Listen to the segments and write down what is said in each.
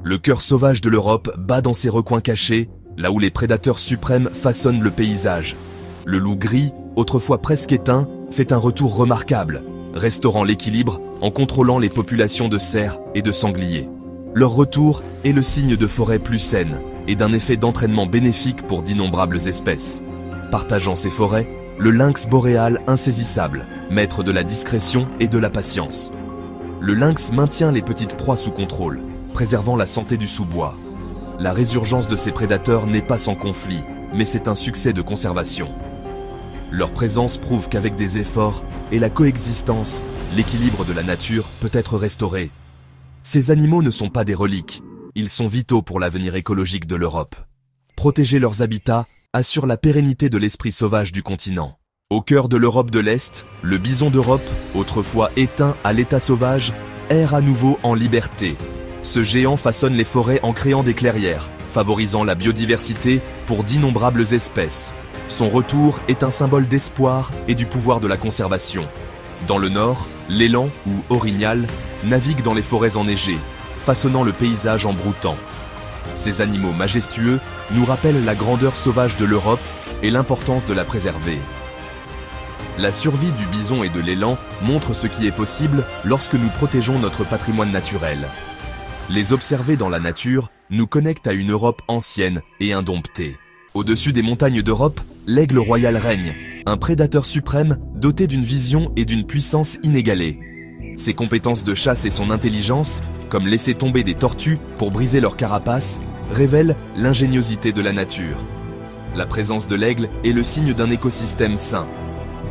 Le cœur sauvage de l'Europe bat dans ses recoins cachés, là où les prédateurs suprêmes façonnent le paysage. Le loup gris, autrefois presque éteint, fait un retour remarquable, restaurant l'équilibre en contrôlant les populations de cerfs et de sangliers. Leur retour est le signe de forêts plus saines et d'un effet d'entraînement bénéfique pour d'innombrables espèces. Partageant ces forêts, le lynx boréal insaisissable, maître de la discrétion et de la patience. Le lynx maintient les petites proies sous contrôle, préservant la santé du sous-bois. La résurgence de ces prédateurs n'est pas sans conflit, mais c'est un succès de conservation. Leur présence prouve qu'avec des efforts et la coexistence, l'équilibre de la nature peut être restauré. Ces animaux ne sont pas des reliques, ils sont vitaux pour l'avenir écologique de l'Europe. Protéger leurs habitats assure la pérennité de l'esprit sauvage du continent. Au cœur de l'Europe de l'Est, le bison d'Europe, autrefois éteint à l'état sauvage, erre à nouveau en liberté. Ce géant façonne les forêts en créant des clairières, favorisant la biodiversité pour d'innombrables espèces. Son retour est un symbole d'espoir et du pouvoir de la conservation. Dans le nord, l'élan ou orignal navigue dans les forêts enneigées, façonnant le paysage en broutant. Ces animaux majestueux nous rappellent la grandeur sauvage de l'Europe et l'importance de la préserver. La survie du bison et de l'élan montre ce qui est possible lorsque nous protégeons notre patrimoine naturel. Les observer dans la nature nous connecte à une Europe ancienne et indomptée. Au-dessus des montagnes d'Europe, l'aigle royal règne, un prédateur suprême doté d'une vision et d'une puissance inégalée. Ses compétences de chasse et son intelligence, comme laisser tomber des tortues pour briser leur carapace, révèlent l'ingéniosité de la nature. La présence de l'aigle est le signe d'un écosystème sain.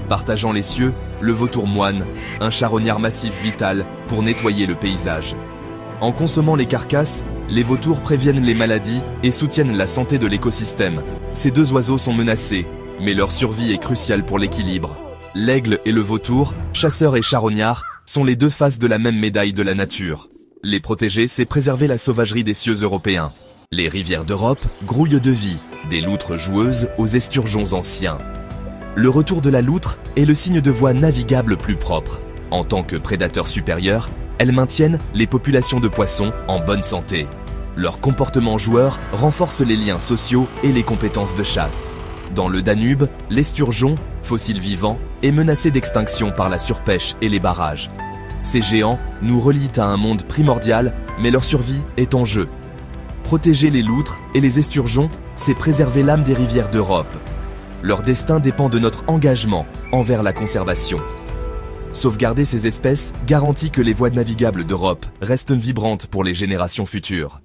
Partageant les cieux, le vautour moine, un charognard massif vital pour nettoyer le paysage. En consommant les carcasses, les vautours préviennent les maladies et soutiennent la santé de l'écosystème. Ces deux oiseaux sont menacés, mais leur survie est cruciale pour l'équilibre. L'aigle et le vautour, chasseurs et charognards, sont les deux faces de la même médaille de la nature. Les protéger, c'est préserver la sauvagerie des cieux européens. Les rivières d'Europe grouillent de vie, des loutres joueuses aux esturgeons anciens. Le retour de la loutre est le signe de voies navigables plus propres. En tant que prédateurs supérieurs, elles maintiennent les populations de poissons en bonne santé. Leur comportement joueur renforce les liens sociaux et les compétences de chasse. Dans le Danube, l'esturgeon, fossile vivant, est menacé d'extinction par la surpêche et les barrages. Ces géants nous relient à un monde primordial, mais leur survie est en jeu. Protéger les loutres et les esturgeons, c'est préserver l'âme des rivières d'Europe. Leur destin dépend de notre engagement envers la conservation. Sauvegarder ces espèces garantit que les voies navigables d'Europe restent vibrantes pour les générations futures.